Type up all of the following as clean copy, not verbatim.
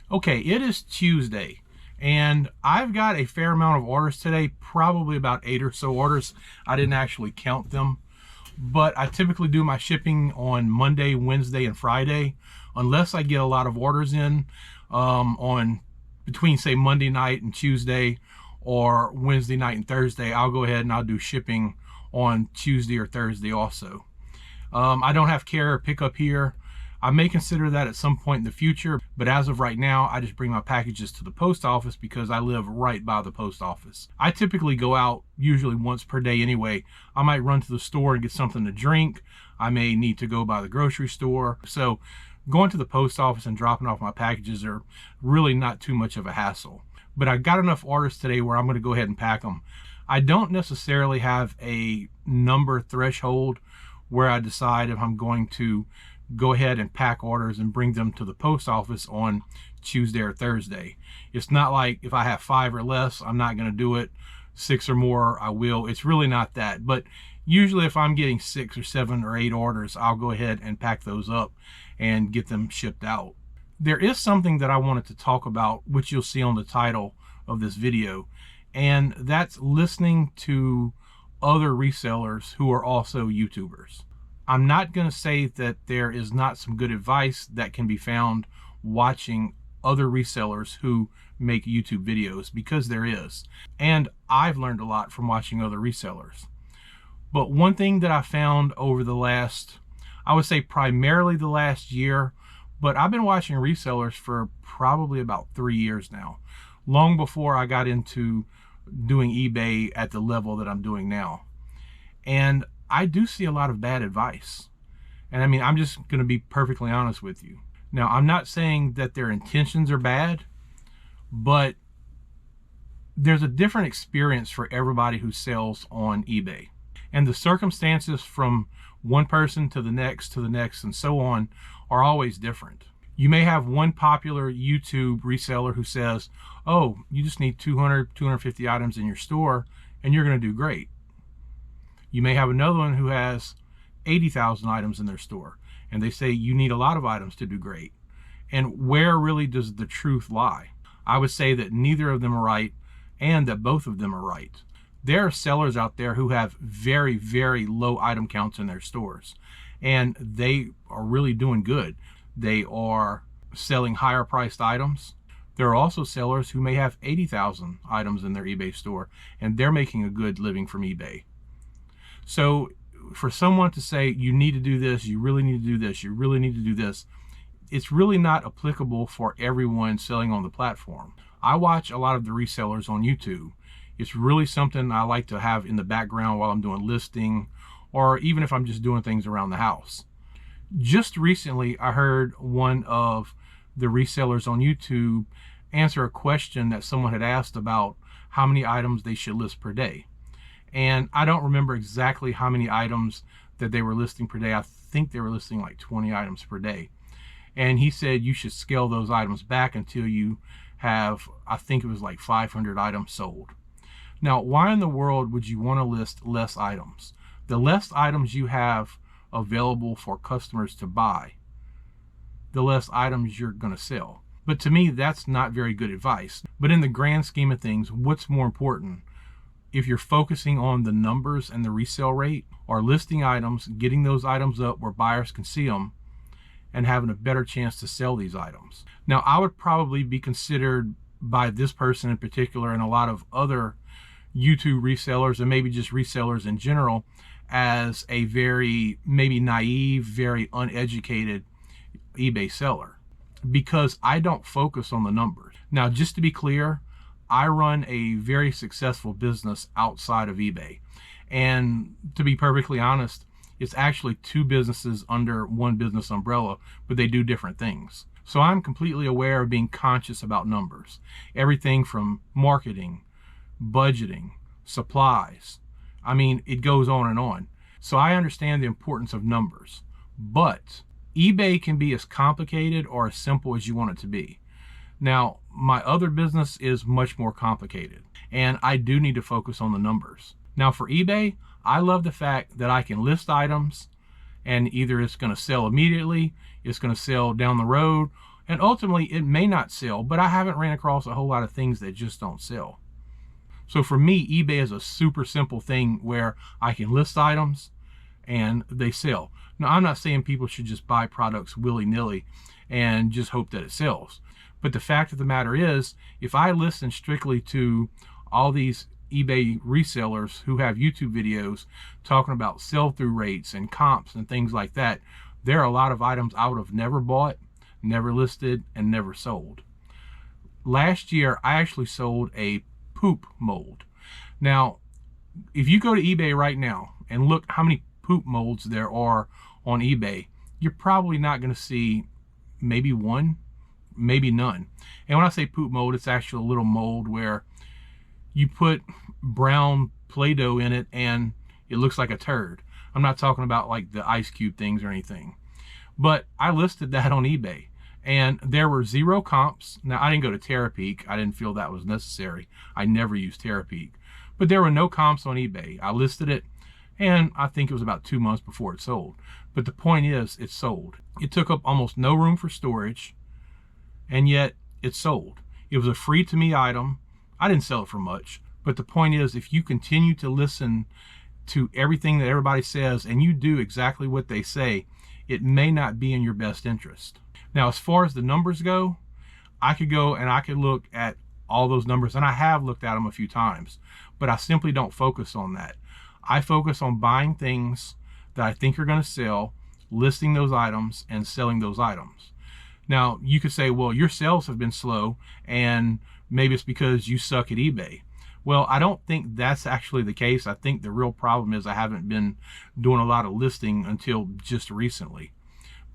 Okay, it is Tuesday, and I've got a fair amount of orders today, probably about 8 or so orders. I didn't actually count them, but I typically do my shipping on Monday, Wednesday, and Friday, unless I get a lot of orders in on between, say, Monday night and Tuesday, or Wednesday night and Thursday. I'll go ahead and I'll do shipping on Tuesday or Thursday also. I don't have carrier or pickup here. I may consider that at some point in the future, but as of right now, I just bring my packages to the post office because I live right by the post office. I typically go out usually once per day anyway. I might run to the store and get something to drink. I may need to go by the grocery store. So going to the post office and dropping off my packages are really not too much of a hassle. But I got enough orders today where I'm going to go ahead and pack them. I don't necessarily have a number threshold where I decide if I'm going to go ahead and pack orders and bring them to the post office on Tuesday or Thursday. It's not like if I have 5 or less, I'm not going to do it. 6 or more, I will. It's really not that. But usually if I'm getting 6 or 7 or 8 orders, I'll go ahead and pack those up and get them shipped out. There is something that I wanted to talk about, which you'll see on the title of this video, and that's listening to other resellers who are also YouTubers. I'm not going to say that there is not some good advice that can be found watching other resellers who make YouTube videos, because there is. And I've learned a lot from watching other resellers. But one thing that I found over the last, I would say primarily the last year, but I've been watching resellers for probably about 3 years now, long before I got into doing eBay at the level that I'm doing now. And I do see a lot of bad advice. And I mean, I'm just going to be perfectly honest with you. Now, I'm not saying that their intentions are bad, but there's a different experience for everybody who sells on eBay. And the circumstances from one person to the next, and so on are always different. You may have one popular YouTube reseller who says, oh, you just need 200, 250 items in your store and you're going to do great. You may have another one who has 80,000 items in their store, and they say you need a lot of items to do great. And where really does the truth lie? I would say that neither of them are right, and that both of them are right. There are sellers out there who have very, very low item counts in their stores, and they are really doing good. They are selling higher priced items. There are also sellers who may have 80,000 items in their eBay store, and they're making a good living from eBay. So for someone to say, you need to do this, you really need to do this, you really need to do this, it's really not applicable for everyone selling on the platform. I watch a lot of the resellers on YouTube. It's really something I like to have in the background while I'm doing listing, or even if I'm just doing things around the house. Just recently, I heard one of the resellers on YouTube answer a question that someone had asked about how many items they should list per day. And I don't remember exactly how many items that they were listing per day. I think they were listing like 20 items per day. And he said you should scale those items back until you have, I think it was like 500 items sold. Now, why in the world would you want to list less items? The less items you have available for customers to buy, the less items you're going to sell. But to me, that's not very good advice. But in the grand scheme of things, what's more important? If you're focusing on the numbers and the resale rate, or listing items, getting those items up where buyers can see them, and having a better chance to sell these items. Now, I would probably be considered by this person in particular, and a lot of other YouTube resellers, and maybe just resellers in general, as a very maybe naive, very uneducated eBay seller, because I don't focus on the numbers. Now, just to be clear, I run a very successful business outside of eBay. And to be perfectly honest, it's actually 2 businesses under one business umbrella, but they do different things. So I'm completely aware of being conscious about numbers. Everything from marketing, budgeting, supplies. I mean, it goes on and on. So I understand the importance of numbers. But eBay can be as complicated or as simple as you want it to be. Now, my other business is much more complicated, and I do need to focus on the numbers. Now, for eBay, I love the fact that I can list items, and either it's going to sell immediately, it's going to sell down the road, And ultimately, it may not sell, but I haven't ran across a whole lot of things that just don't sell. So for me, eBay is a super simple thing where I can list items and they sell. Now, I'm not saying people should just buy products willy-nilly and just hope that it sells. But the fact of the matter is, if I listen strictly to all these eBay resellers who have YouTube videos talking about sell-through rates and comps and things like that, there are a lot of items I would have never bought, never listed, and never sold. Last year, I actually sold a poop mold. Now, if you go to eBay right now and look how many poop molds there are on eBay, you're probably not going to see maybe one, maybe none. And when I say poop mold, it's actually a little mold where you put brown Play-Doh in it and it looks like a turd. I'm not talking about like the ice cube things or anything. But I listed that on eBay and there were 0 comps. Now, I didn't go to Terapeak. I didn't feel that was necessary. I never used Terapeak. But there were no comps on eBay. I listed it and I think it was about 2 months before it sold. But the point is, it sold. It took up almost no room for storage, and yet it sold. It was a free to me item. I didn't sell it for much, but the point is, if you continue to listen to everything that everybody says and you do exactly what they say, it may not be in your best interest. Now, as far as the numbers go, I could go and I could look at all those numbers, and I have looked at them a few times, but I simply don't focus on that. I focus on buying things that I think are going to sell, listing those items, and selling those items. Now, you could say, well, your sales have been slow, and maybe it's because you suck at eBay. Well, I don't think that's actually the case. I think the real problem is I haven't been doing a lot of listing until just recently.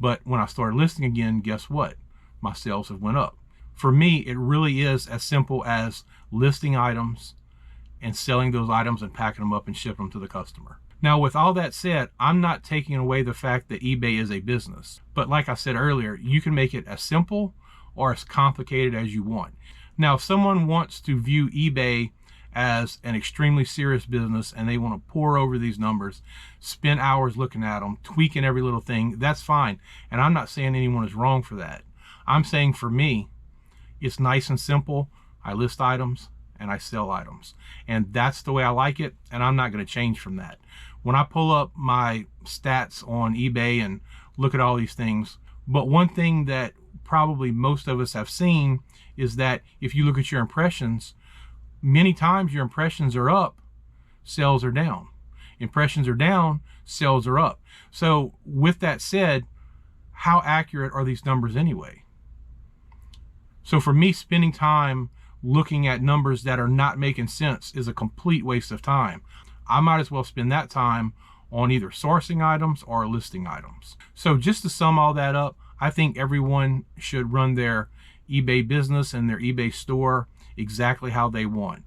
But when I started listing again, guess what? My sales have went up. For me, it really is as simple as listing items and selling those items and packing them up and shipping them to the customer. Now, with all that said, I'm not taking away the fact that eBay is a business. But like I said earlier, you can make it as simple or as complicated as you want. Now, if someone wants to view eBay as an extremely serious business and they want to pore over these numbers, spend hours looking at them, tweaking every little thing, that's fine. And I'm not saying anyone is wrong for that. I'm saying for me, it's nice and simple. I list items and I sell items. And that's the way I like it, and I'm not going to change from that. When I pull up my stats on eBay and look at all these things, but one thing that probably most of us have seen is that if you look at your impressions, many times your impressions are up, sales are down. Impressions are down, sales are up. So with that said, how accurate are these numbers anyway? So for me, spending time looking at numbers that are not making sense is a complete waste of time. I might as well spend that time on either sourcing items or listing items. So just to sum all that up, I think everyone should run their eBay business and their eBay store exactly how they want.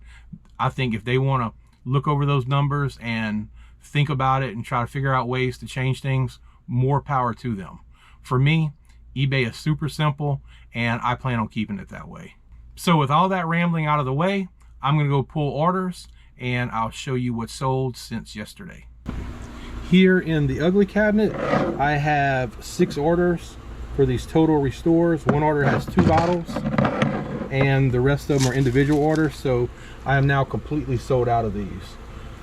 I think if they want to look over those numbers and think about it and try to figure out ways to change things, more power to them. For me, eBay is super simple, and I plan on keeping it that way. So with all that rambling out of the way, I'm going to go pull orders and I'll show you what's sold since yesterday. Here in the ugly cabinet, I have 6 orders for these total restores. One order has 2 bottles and the rest of them are individual orders, so I am now completely sold out of these.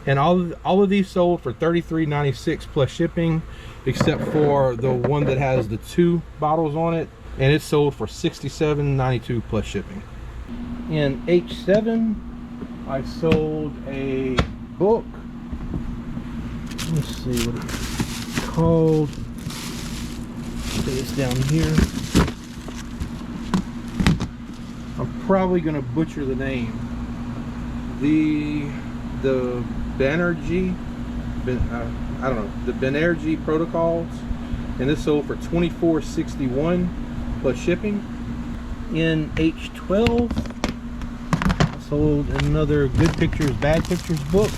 And all of these sold for $33.96 plus shipping, except for the one that has the 2 bottles on it, and it's sold for $67.92 plus shipping. In H7, I sold a book. Let's see what it's called. Put this down here. I'm probably going to butcher the name. The Banerjee, I don't know, the Banerjee Protocols, and this sold for $24.61 plus shipping. In H12, I sold another Good Pictures, Bad Pictures book,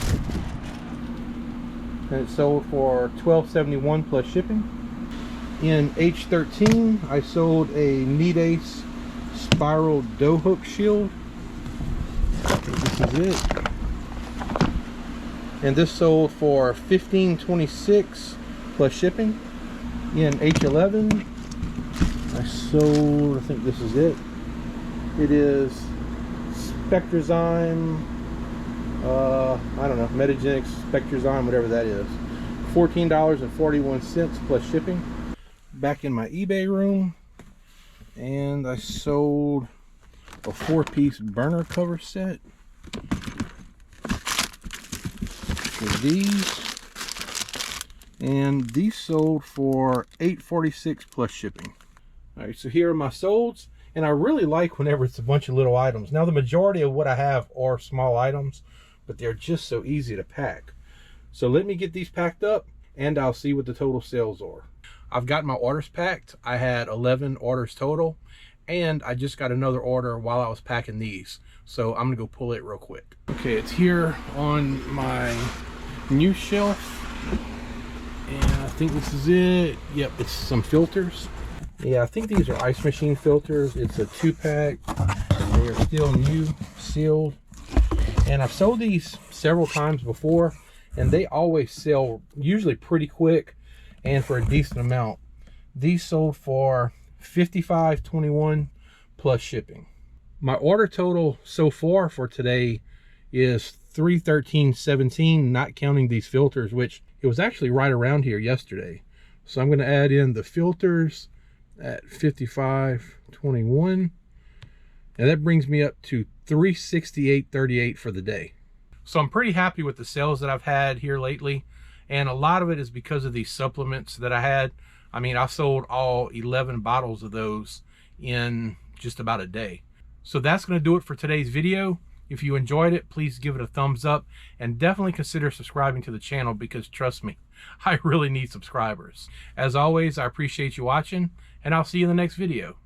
and it sold for $12.71 plus shipping. In H13, I sold a Neat Ace Spiral Dough Hook Shield. This is it. And this sold for $15.26 plus shipping. In H11, I I sold, I think this is it. It is Spectrazyme, I don't know, Metagenics, Spectrazyme, whatever that is. $14.41 plus shipping. Back in my eBay room, and I sold a 4-piece burner cover set for these, and these sold for $8.46 plus shipping. All right, so here are my solds, and I really like whenever it's a bunch of little items. Now the majority of what I have are small items, but they're just so easy to pack. So let me get these packed up and I'll see what the total sales are. I've got my orders packed. I had 11 orders total, and I just got another order while I was packing these. So I'm gonna go pull it real quick. Okay, it's here on my new shelf, and I think this is it. Yep, it's some filters. Yeah, I think these are ice machine filters. It's a 2-pack. They are still new, sealed. And I've sold these several times before, and they always sell usually pretty quick and for a decent amount. These sold for $55.21 plus shipping. My order total so far for today is $313.17, not counting these filters, which it was actually right around here yesterday. So I'm going to add in the filters at $55.21, and that brings me up to $368.38 for the day. So I'm pretty happy with the sales that I've had here lately, and a lot of it is because of these supplements that I had. I mean, I sold all 11 bottles of those in just about a day. So that's going to do it for today's video. If you enjoyed it, please give it a thumbs up, and definitely consider subscribing to the channel, because trust me, I really need subscribers. As always, I appreciate you watching, and I'll see you in the next video.